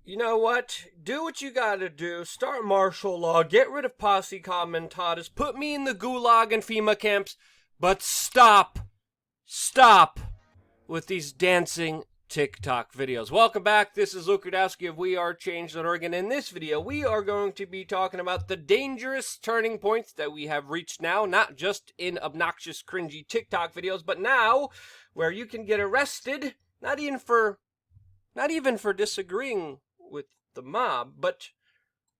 You know what? Do what you gotta do. Start martial law. Get rid of posse comitatus. Put me in the gulag and FEMA camps. But stop with these dancing TikTok videos. Welcome back. This is Luke Rudowski of WeAreChange.org. And in this video, we are going to be talking about the dangerous turning points that we have reached now. Not just in obnoxious, cringy TikTok videos, but now where you can get arrested. Not even for disagreeing with the mob, but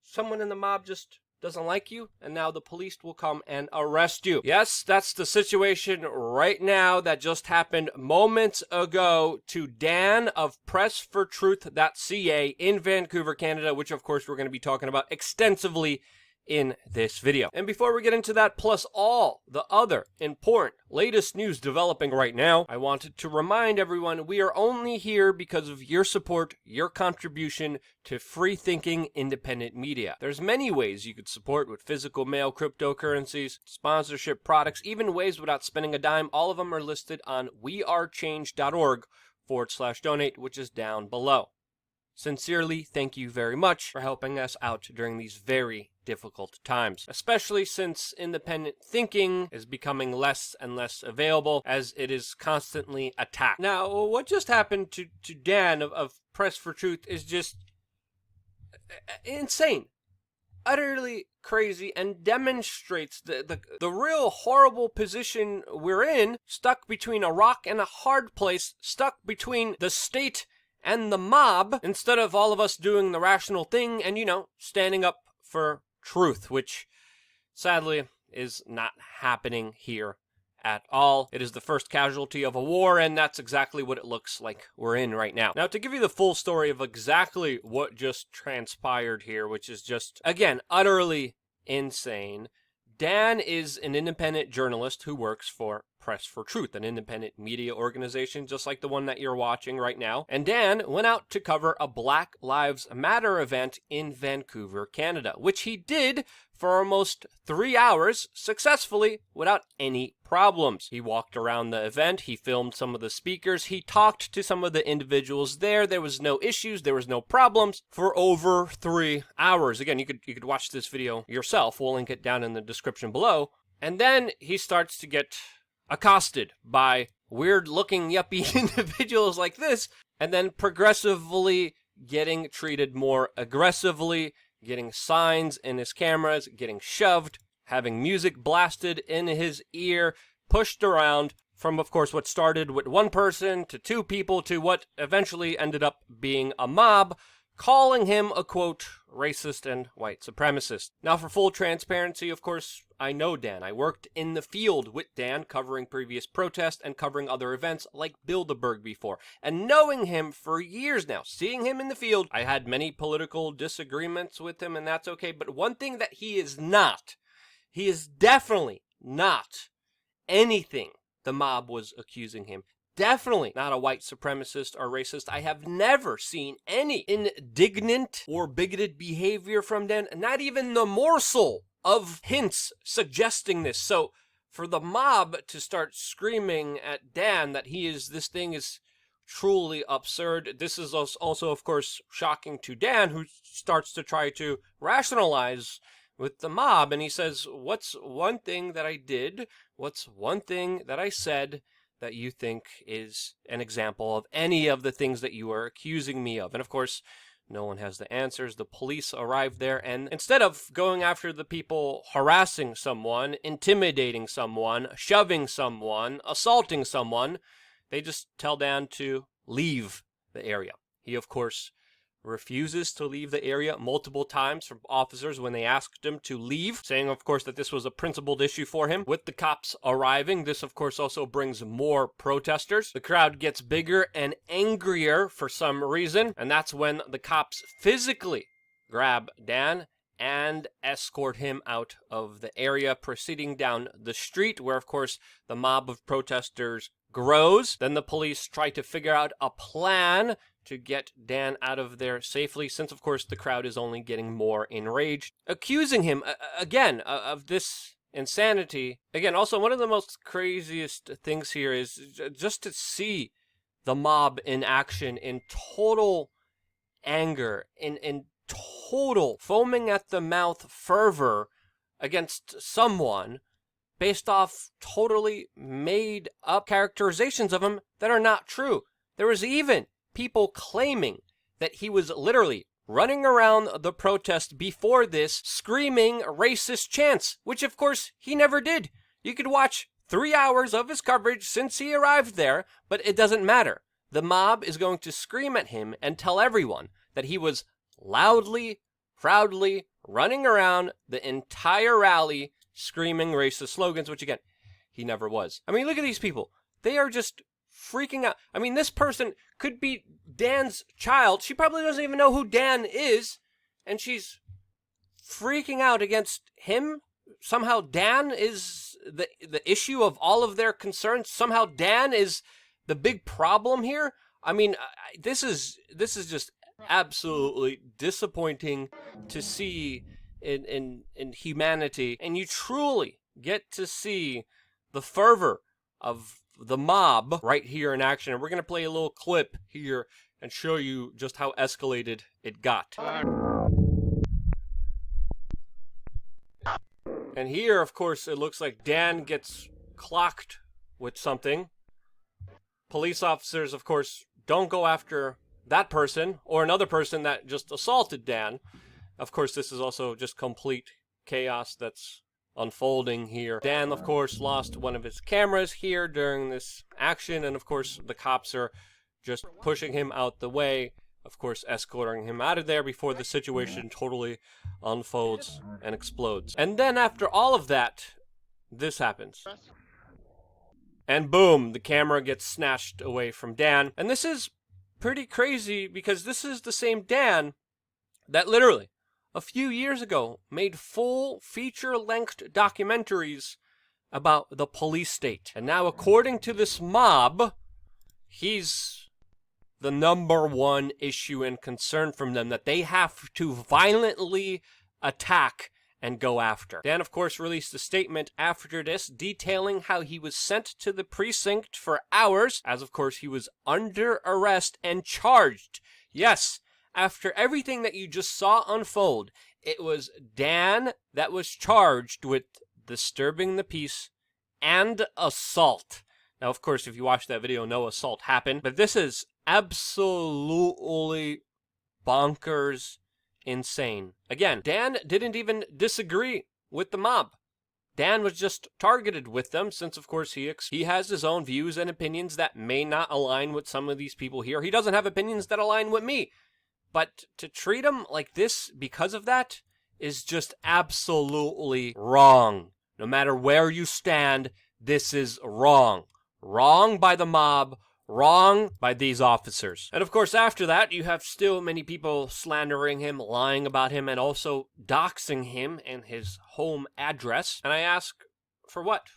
someone in the mob just doesn't like you, and now the police will come and arrest you. Yes, that's the situation right now that just happened moments ago to Dan of PressForTruth.ca in Vancouver, Canada, which of course we're going to be talking about extensively in this video. And before we get into that, plus all the other important latest news developing right now, I wanted to remind everyone we are only here because of your support, your contribution to free-thinking independent media. There's many ways you could support with physical mail, cryptocurrencies, sponsorship, products, even ways without spending a dime. All of them are listed on wearechange.org/donate, which is down below. Sincerely, thank you very much for helping us out during these very difficult times, especially since independent thinking is becoming less and less available as it is constantly attacked. Now, what just happened to Dan of Press for Truth is just insane, utterly crazy, and demonstrates the real horrible position we're in, stuck between a rock and a hard place, stuck between the state and the mob, instead of all of us doing the rational thing and, standing up for truth, which sadly is not happening here at all. It is the first casualty of a war, and that's exactly what it looks like we're in right now. Now, to give you the full story of exactly what just transpired here, which is just, again, utterly insane, Dan is an independent journalist who works for Press for Truth, an independent media organization just like the one that you're watching right now. And Dan went out to cover a Black Lives Matter event in Vancouver, Canada, which he did for almost 3 hours successfully without any problems. He walked around the event, he filmed some of the speakers, he talked to some of the individuals there. There was no issues, there was no problems for over 3 hours. Again, you could watch this video yourself. We'll link it down in the description below. And then he starts to get accosted by weird-looking yuppie individuals like this, and then progressively getting treated more aggressively, getting signs in his cameras, getting shoved, having music blasted in his ear, pushed around from, of course, what started with one person to two people to what eventually ended up being a mob, calling him a, quote, racist and white supremacist. Now, for full transparency, of course, I know Dan. I worked in the field with Dan, covering previous protests and covering other events like Bilderberg before. And knowing him for years now, seeing him in the field, I had many political disagreements with him, and that's okay. But one thing that he is definitely not anything the mob was accusing him. Definitely not a white supremacist or racist. I have never seen any indignant or bigoted behavior from Dan, not even the morsel of hints suggesting this. So for the mob to start screaming at Dan that this thing is truly absurd. This is also, of course, shocking to Dan, who starts to try to rationalize with the mob. And he says, what's one thing that I did? What's one thing that I said that you think is an example of any of the things that you are accusing me of? And of course, no one has the answers. The police arrive there, and instead of going after the people harassing someone, intimidating someone, shoving someone, assaulting someone, they just tell Dan to leave the area. He, of course, refuses to leave the area multiple times from officers when they asked him to leave, saying, of course, that this was a principled issue for him. With the cops arriving, this, of course, also brings more protesters. The crowd gets bigger and angrier for some reason, and that's when the cops physically grab Dan and escort him out of the area, proceeding down the street, where, of course, the mob of protesters grows. Then the police try to figure out a plan to get Dan out of there safely, since, of course, the crowd is only getting more enraged, accusing him, again, of this insanity. Again, also, one of the most craziest things here is just to see the mob in action in total anger, in total foaming at the mouth fervor against someone based off totally made up characterizations of him that are not true. There was even people claiming that he was literally running around the protest before this screaming racist chants, which of course he never did. You could watch 3 hours of his coverage since he arrived there, but it doesn't matter. The mob is going to scream at him and tell everyone that he was loudly, proudly running around the entire rally screaming racist slogans, which again, he never was. I mean, look at these people. They are just freaking out. I mean, this person could be Dan's child. She probably doesn't even know who Dan is, and she's freaking out against him. Somehow Dan is the issue of all of their concerns. Somehow Dan is the big problem here. I mean, this is just absolutely disappointing to see in humanity, and you truly get to see the fervor of the mob right here in action. And we're going to play a little clip here and show you just how escalated it got. And here, of course, it looks like Dan gets clocked with something. Police officers, of course, don't go after that person or another person that just assaulted Dan. Of course, this is also just complete chaos that's unfolding here. Dan, of course, lost one of his cameras here during this action, and of course, the cops are just pushing him out the way, of course, escorting him out of there before the situation totally unfolds and explodes. And then after all of that, this happens. And boom, the camera gets snatched away from Dan. And this is pretty crazy because this is the same Dan that literally a few years ago made full feature-length documentaries about the police state. And now, according to this mob, he's the #1 issue and concern from them that they have to violently attack and go after. Dan, of course, released a statement after this detailing how he was sent to the precinct for hours, as of course he was under arrest and charged. Yes, after everything that you just saw unfold, it was Dan that was charged with disturbing the peace and assault. Now, of course, if you watch that video, no assault happened, but this is absolutely bonkers insane. Again, Dan didn't even disagree with the mob. Dan was just targeted with them since, of course, he has his own views and opinions that may not align with some of these people here. He doesn't have opinions that align with me. But to treat him like this because of that is just absolutely wrong. No matter where you stand, this is wrong. Wrong by the mob. Wrong by these officers. And of course, after that, you have still many people slandering him, lying about him, and also doxing him and his home address. And I ask, for what?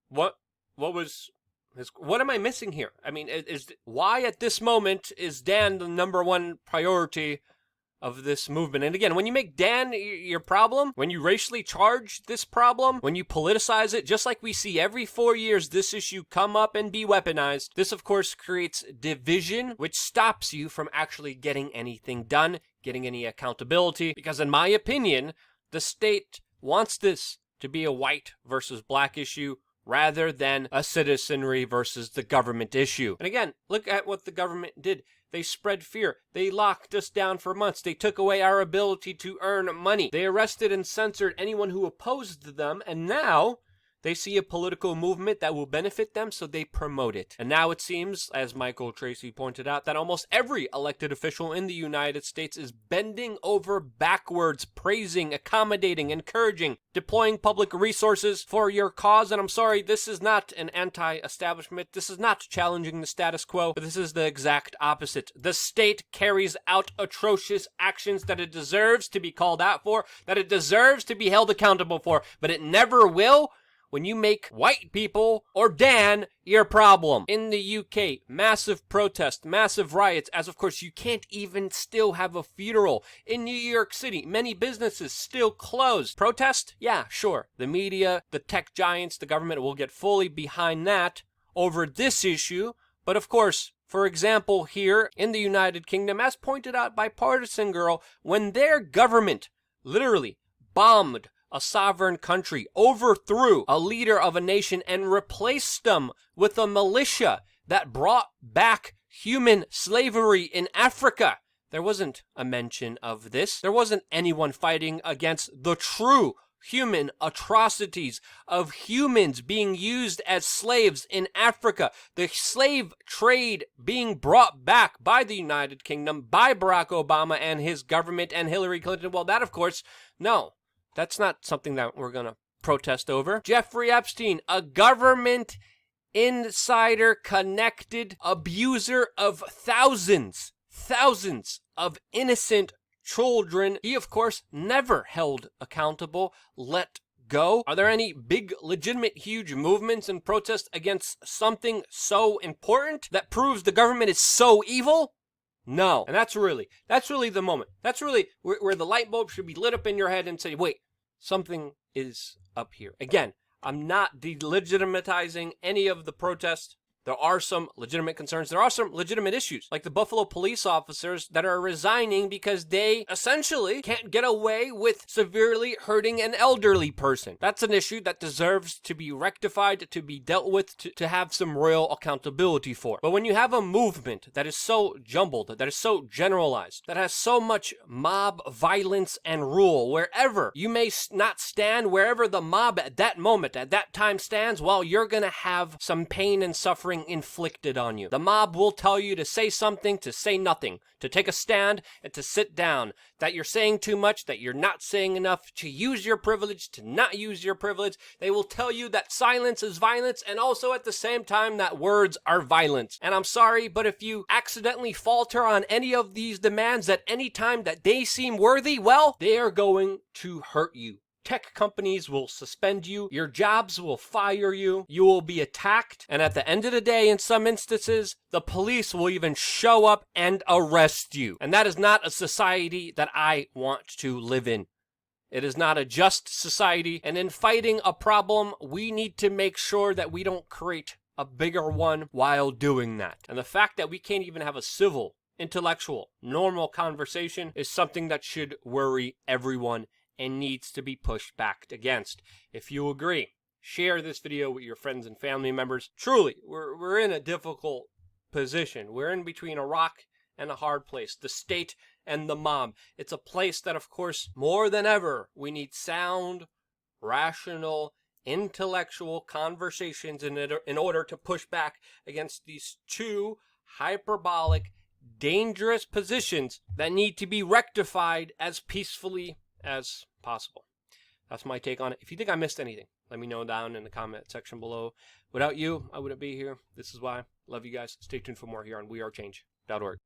What was his... What am I missing here? I mean, why at this moment is Dan the #1 priority of this movement? And again, when you make Dan your problem, when you racially charge this problem, when you politicize it, just like we see every 4 years this issue come up and be weaponized, this of course creates division, which stops you from actually getting anything done, getting any accountability, because in my opinion, the state wants this to be a white versus black issue rather than a citizenry versus the government issue. And again, look at what the government did. They spread fear. They locked us down for months. They took away our ability to earn money. They arrested and censored anyone who opposed them, and now they see a political movement that will benefit them, so they promote it. And now it seems, as Michael Tracy pointed out, that almost every elected official in the United States is bending over backwards, praising, accommodating, encouraging, deploying public resources for your cause. And I'm sorry, this is not an anti-establishment. This is not challenging the status quo, but this is the exact opposite. The state carries out atrocious actions that it deserves to be called out for, that it deserves to be held accountable for, but it never will when you make white people or Dan your problem. In the UK, massive protests, massive riots, as of course you can't even still have a funeral. In New York City, many businesses still closed. Protest? Yeah, sure. The media, the tech giants, the government will get fully behind that over this issue. But of course, For example, here in the United Kingdom, as pointed out by Partisan Girl, when their government literally bombed a sovereign country, overthrew a leader of a nation, and replaced them with a militia that brought back human slavery in Africa, there wasn't a mention of this. There wasn't anyone fighting against the true human atrocities of humans being used as slaves in Africa, the slave trade being brought back by the United Kingdom, by Barack Obama and his government and Hillary Clinton. Well, that, of course, no, that's not something that we're going to protest over. Jeffrey Epstein, a government insider, connected abuser of thousands of innocent children. He, of course, never held accountable, let go. Are there any big, legitimate, huge movements and protests against something so important that proves the government is so evil? No. And that's really the moment. That's really where the light bulb should be lit up in your head and say, wait, something is up here. Again, I'm not delegitimizing any of the protests. There are some legitimate concerns. There are some legitimate issues, like the Buffalo police officers that are resigning because they essentially can't get away with severely hurting an elderly person. That's an issue that deserves to be rectified, to be dealt with, to have some real accountability for. But when you have a movement that is so jumbled, that is so generalized, that has so much mob violence and rule, wherever you may not stand, wherever the mob at that moment, at that time stands, well, you're going to have some pain and suffering inflicted on you. The mob will tell you to say something, to say nothing, to take a stand, and to sit down, that you're saying too much, that you're not saying enough, to use your privilege, to not use your privilege. They will tell you that silence is violence, and also at the same time that words are violence. And I'm sorry, but if you accidentally falter on any of these demands at any time that they seem worthy, well, they are going to hurt you. Tech companies will suspend you, your jobs will fire you, you will be attacked, and at the end of the day, in some instances, the police will even show up and arrest you. And that is not a society that I want to live in. It is not a just society, and in fighting a problem, we need to make sure that we don't create a bigger one while doing that. And the fact that we can't even have a civil, intellectual, normal conversation is something that should worry everyone and needs to be pushed back against. If you agree, share this video with your friends and family members. Truly, we're in a difficult position. We're in between a rock and a hard place, the state and the mob. It's a place that, of course, more than ever, we need sound, rational, intellectual conversations in order to push back against these two hyperbolic, dangerous positions that need to be rectified as peacefully as possible. That's my take on it. If you think I missed anything, let me know down in the comment section below. Without you, I wouldn't be here. This is why. Love you guys. Stay tuned for more here on wearechange.org.